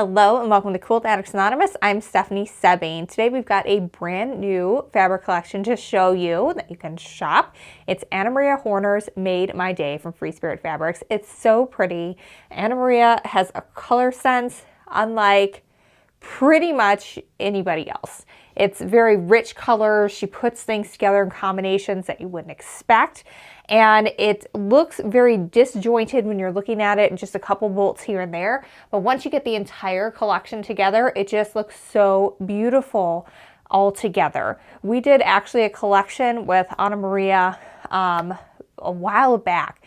Hello and welcome to Quilt Addicts Anonymous. I'm Stephanie Soebbing. Today we've got a brand new fabric collection to show you that you can shop. It's Anna Maria Horner's Made My Day from FreeSpirit Fabrics. It's so pretty. Anna Maria has a color sense unlike pretty much anybody else. It's very rich colors. She puts things together in combinations that you wouldn't expect. And it looks very disjointed when you're looking at it and just a couple bolts here and there. But once you get the entire collection together, it just looks so beautiful all together. We did actually a collection with Anna Maria a while back.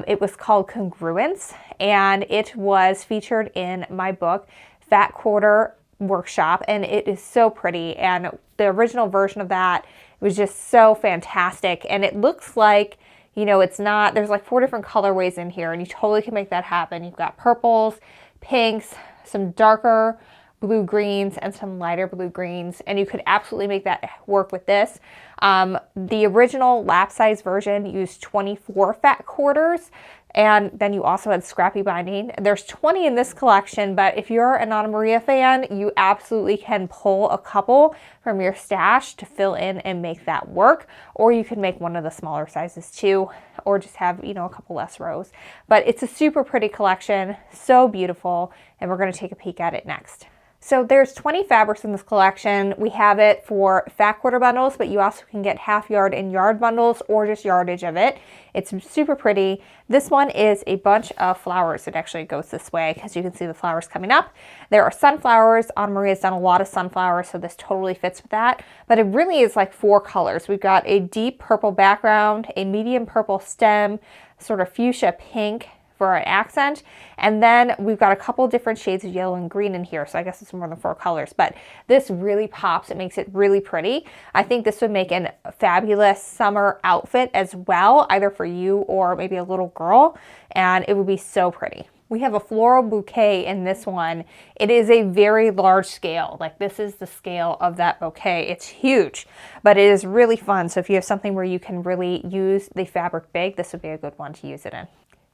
It was called Congruence, and it was featured in my book, Fat Quarter Workshop, and it is so pretty. And the original version of that was just so fantastic. And it looks like, you know, it's not, there's like 4 different colorways in here, and you totally can make that happen. You've got purples, pinks, some darker blue greens, and some lighter blue greens, and you could absolutely make that work with this. The original lap size version used 24 fat quarters, and then you also had scrappy binding. There's 20 in this collection, but if you're an Anna Maria fan, you absolutely can pull a couple from your stash to fill in and make that work, or you can make one of the smaller sizes too, or just have, you know, a couple less rows. But it's a super pretty collection, so beautiful, and we're going to take a peek at it next. So there's 20 fabrics in this collection. We have it for fat quarter bundles, but you also can get half yard and yard bundles or just yardage of it. It's super pretty. This one is a bunch of flowers. It actually goes this way because you can see the flowers coming up. There are sunflowers. Anna Maria's done a lot of sunflowers, so this totally fits with that. But it really is like 4 colors. We've got a deep purple background, a medium purple stem, sort of fuchsia pink for an accent, and then we've got a couple different shades of yellow and green in here, so I guess it's more than 4 colors, but this really pops. It makes it really pretty. I think this would make a fabulous summer outfit as well, either for you or maybe a little girl, and it would be so pretty. We have a floral bouquet in this one. It is a very large scale. Like, this is the scale of that bouquet. It's huge, but it is really fun. So if you have something where you can really use the fabric big, this would be a good one to use it in.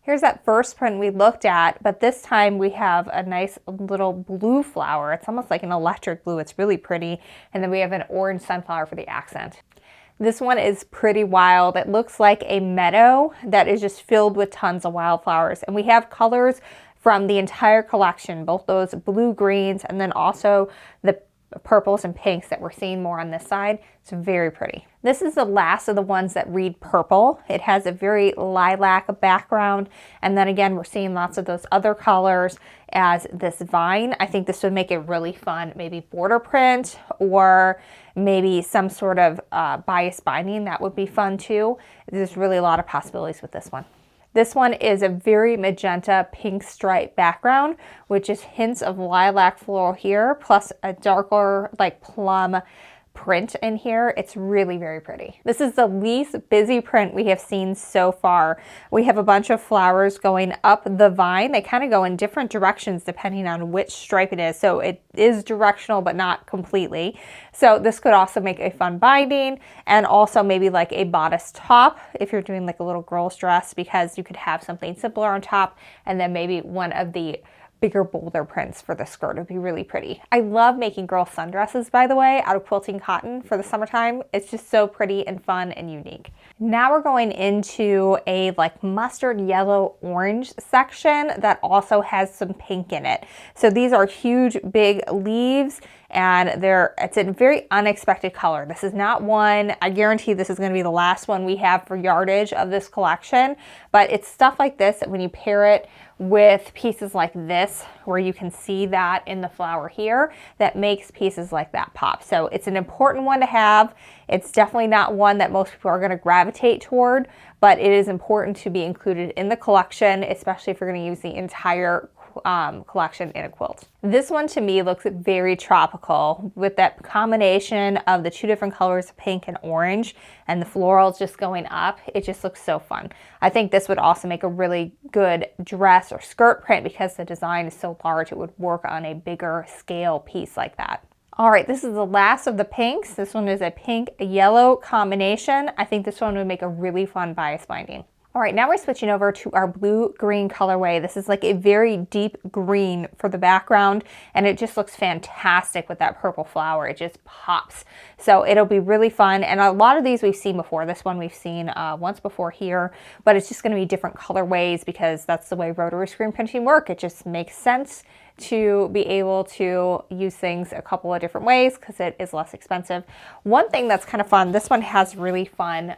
Here's that first print we looked at, but this time we have a nice little blue flower. It's almost like an electric blue. It's really pretty. And then we have an orange sunflower for the accent. This one is pretty wild. It looks like a meadow that is just filled with tons of wildflowers. And we have colors from the entire collection, both those blue greens and then also the purples and pinks that we're seeing more on this side. It's very pretty. This is the last of the ones that read purple. It has a very lilac background, and then again we're seeing lots of those other colors as this vine. I think this would make it really fun, maybe border print or maybe some sort of bias binding. That would be fun too. There's really a lot of possibilities with this one. This one is a very magenta pink stripe background, which is hints of lilac floral here, plus a darker like plum print in here. It's really very pretty. This is the least busy print we have seen so far. We have a bunch of flowers going up the vine. They kind of go in different directions depending on which stripe it is. So it is directional, but not completely. So this could also make a fun binding, and also maybe like a bodice top if you're doing like a little girl's dress, because you could have something simpler on top and then maybe one of the bigger, bolder prints for the skirt. Would be really pretty. I love making girl sundresses, by the way, out of quilting cotton for the summertime. It's just so pretty and fun and unique. Now we're going into a like mustard yellow orange section that also has some pink in it. So these are huge, big leaves, and it's a very unexpected color. This is not one, I guarantee this is going to be the last one we have for yardage of this collection, but it's stuff like this that when you pair it with pieces like this, where you can see that in the flower here, that makes pieces like that pop. So it's an important one to have. It's definitely not one that most people are going to gravitate toward, but it is important to be included in the collection, especially if you're going to use the entire collection in a quilt. This one to me looks very tropical with that combination of the 2 different colors of pink and orange and the florals just going up. It just looks so fun. I think this would also make a really good dress or skirt print because the design is so large. It would work on a bigger scale piece like that. All right, this is the last of the pinks. This one is a pink yellow combination. I think this one would make a really fun bias binding. All right, now we're switching over to our blue-green colorway. This is like a very deep green for the background, and it just looks fantastic with that purple flower. It just pops. So it'll be really fun, and a lot of these we've seen before. This one we've seen once before here, but it's just going to be different colorways because that's the way rotary screen printing work. It just makes sense to be able to use things a couple of different ways because it is less expensive. One thing that's kind of fun, this one has really fun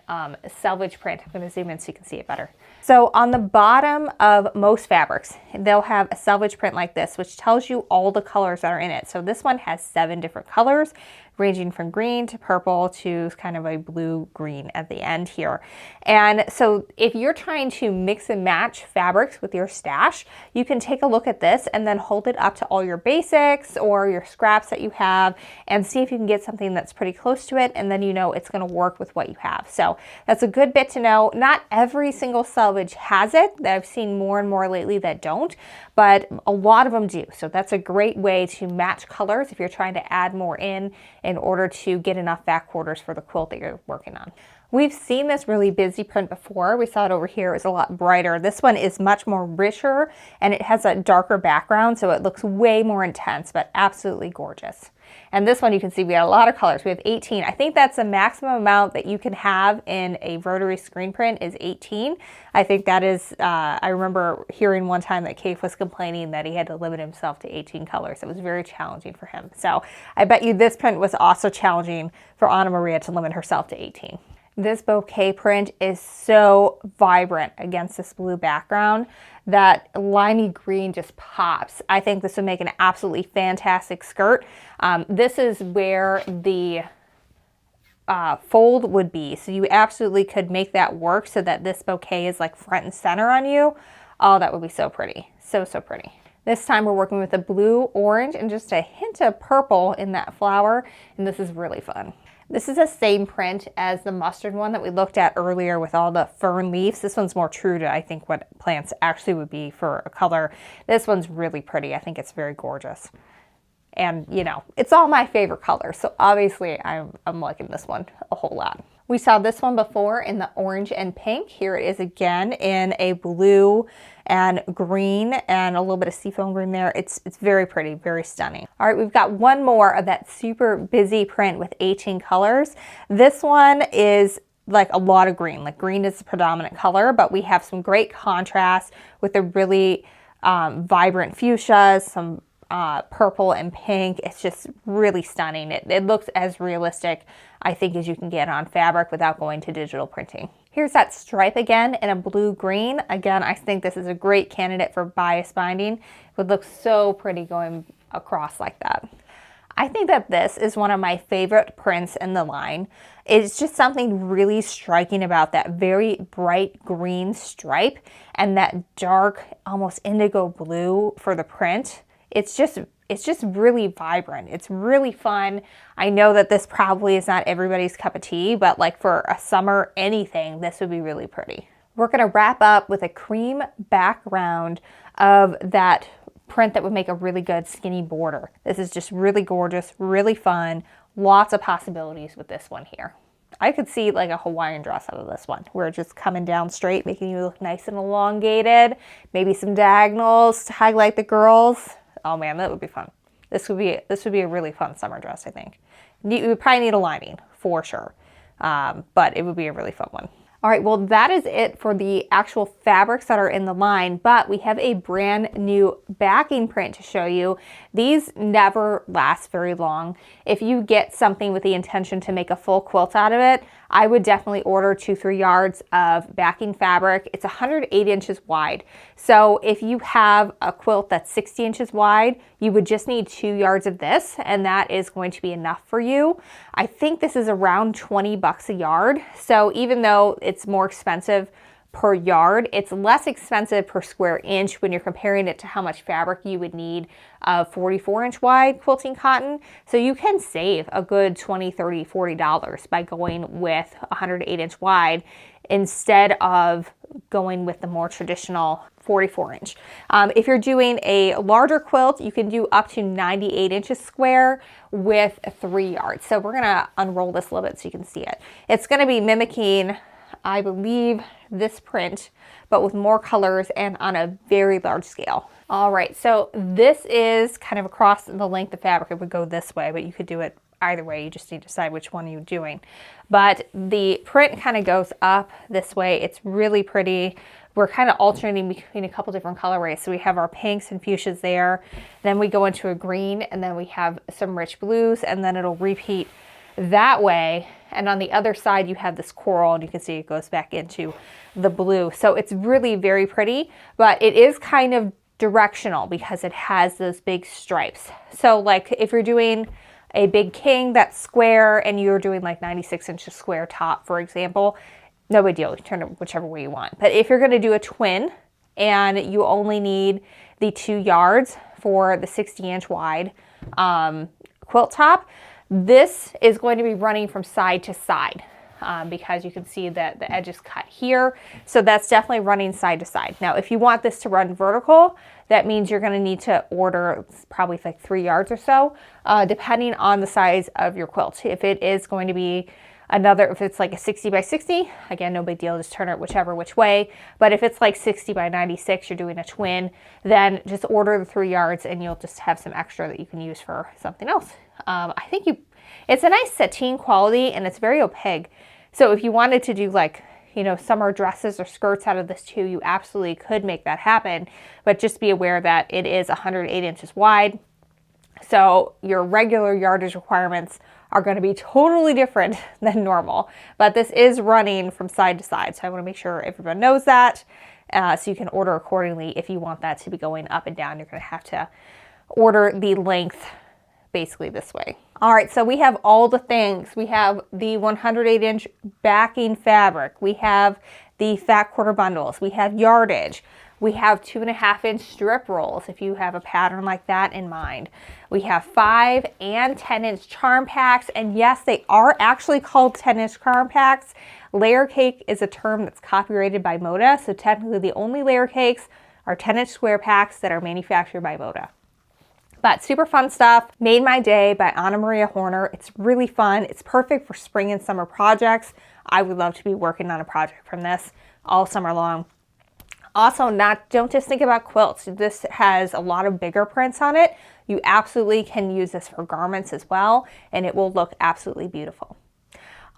selvage print. I'm going to zoom in so you can see it better. So on the bottom of most fabrics, they'll have a selvage print like this, which tells you all the colors that are in it. So this one has 7 different colors, ranging from green to purple to kind of a blue-green at the end here. And so if you're trying to mix and match fabrics with your stash, you can take a look at this and then hold it up to all your basics or your scraps that you have and see if you can get something that's pretty close to it, and then you know it's going to work with what you have. So that's a good bit to know. Not every single selvage has it. That I've seen more and more lately that don't, but a lot of them do. So that's a great way to match colors if you're trying to add more in order to get enough back quarters for the quilt that you're working on. We've seen this really busy print before. We saw it over here. It was a lot brighter. This one is much more richer and it has a darker background, so it looks way more intense, but absolutely gorgeous. And this one you can see we got a lot of colors. We have 18. I think that's the maximum amount that you can have in a rotary screen print is 18. I think that is, I remember hearing one time that Cave was complaining that he had to limit himself to 18 colors. It was very challenging for him. So I bet you this print was also challenging for Anna Maria to limit herself to 18. This bouquet print is so vibrant against this blue background that limey green just pops. I think this would make an absolutely fantastic skirt. This is where the fold would be. So you absolutely could make that work so that this bouquet is like front and center on you. Oh, that would be so pretty. So, so pretty. This time we're working with a blue, orange, and just a hint of purple in that flower. And this is really fun. This is the same print as the mustard one that we looked at earlier with all the fern leaves. This one's more true to, I think, what plants actually would be for a color. This one's really pretty. I think it's very gorgeous. And, you know, it's all my favorite color. So obviously I'm liking this one a whole lot. We saw this one before in the orange and pink. Here it is again in a blue and green and a little bit of seafoam green there. It's very pretty, very stunning. All right, we've got one more of that super busy print with 18 colors. This one is like a lot of green. Like green is the predominant color, but we have some great contrast with the really vibrant fuchsias, some purple and pink. It's just really stunning. It looks as realistic, I think, as you can get on fabric without going to digital printing. Here's that stripe again in a blue-green. Again, I think this is a great candidate for bias binding. It would look so pretty going across like that. I think that this is one of my favorite prints in the line. It's just something really striking about that very bright green stripe and that dark, almost indigo blue for the print. It's just really vibrant. It's really fun. I know that this probably is not everybody's cup of tea, but like for a summer anything, this would be really pretty. We're gonna wrap up with a cream background of that print that would make a really good skinny border. This is just really gorgeous, really fun. Lots of possibilities with this one here. I could see like a Hawaiian dress out of this one. We're just coming down straight, making you look nice and elongated. Maybe some diagonals to highlight the girls. Oh man, that would be fun. This would be a really fun summer dress, I think. You would probably need a lining for sure, but it would be a really fun one. All right, well, that is it for the actual fabrics that are in the line, but we have a brand new backing print to show you. These never last very long. If you get something with the intention to make a full quilt out of it, I would definitely order 2-3 yards of backing fabric. It's 108 inches wide. So if you have a quilt that's 60 inches wide, you would just need 2 yards of this, and that is going to be enough for you. I think this is around 20 bucks a yard. So even though it's more expensive per yard, it's less expensive per square inch when you're comparing it to how much fabric you would need of 44-inch wide quilting cotton. So you can save a good $20, $30, $40 by going with 108-inch wide instead of going with the more traditional 44-inch. If you're doing a larger quilt, you can do up to 98 inches square with 3 yards. So we're gonna unroll this a little bit so you can see it. It's gonna be mimicking I believe, this print, but with more colors and on a very large scale. All right, so this is kind of across the length of fabric. It would go this way, but you could do it either way. You just need to decide which one you're doing. But the print kind of goes up this way. It's really pretty. We're kind of alternating between a couple different colorways. So we have our pinks and fuchsias there. Then we go into a green, and then we have some rich blues, and then it'll repeat that way. And on the other side, you have this coral, and you can see it goes back into the blue. So it's really very pretty, but it is kind of directional because it has those big stripes. So like if you're doing a big king that's square and you're doing like 96 inches square top, for example, no big deal. You turn it whichever way you want. But if you're going to do a twin and you only need the 2 yards for the 60-inch wide quilt top, this is going to be running from side to side because you can see that the edge is cut here. So that's definitely running side to side. Now, if you want this to run vertical, that means you're going to need to order probably like 3 yards or so, depending on the size of your quilt. If it is going to be if it's like a 60 by 60, again, no big deal, just turn it which way. But if it's like 60 by 96, you're doing a twin, then just order the 3 yards and you'll just have some extra that you can use for something else. I think it's a nice sateen quality and it's very opaque. So if you wanted to do like, you know, summer dresses or skirts out of this too, you absolutely could make that happen. But just be aware that it is 108 inches wide. So your regular yardage requirements are going to be totally different than normal. But this is running from side to side. So I want to make sure everyone knows that. So you can order accordingly. If you want that to be going up and down, you're going to have to order the length basically this way. All right, so we have all the things. We have the 108-inch backing fabric. We have the fat quarter bundles. We have yardage. We have 2.5-inch strip rolls if you have a pattern like that in mind. We have 5 and 10-inch charm packs, and yes, they are actually called 10-inch charm packs. Layer cake is a term that's copyrighted by Moda, so technically the only layer cakes are 10-inch square packs that are manufactured by Moda. But super fun stuff. Made My Day by Anna Maria Horner. It's really fun. It's perfect for spring and summer projects. I would love to be working on a project from this all summer long. Also, don't just think about quilts. This has a lot of bigger prints on it. You absolutely can use this for garments as well, and it will look absolutely beautiful.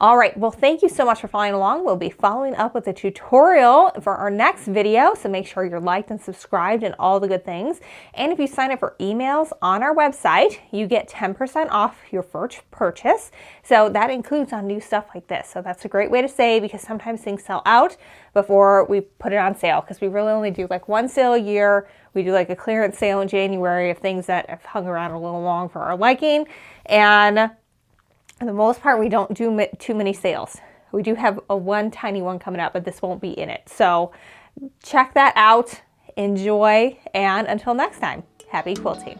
All right, well, thank you so much for following along. We'll be following up with a tutorial for our next video, so make sure you're liked and subscribed and all the good things. And if you sign up for emails on our website, you get 10% off your first purchase. So that includes on new stuff like this. So that's a great way to save because sometimes things sell out before we put it on sale because we really only do like one sale a year. We do like a clearance sale in January of things that have hung around a little long for our liking. And for the most part, we don't do too many sales. We do have one tiny one coming up, but this won't be in it. So check that out, enjoy, and until next time, happy quilting.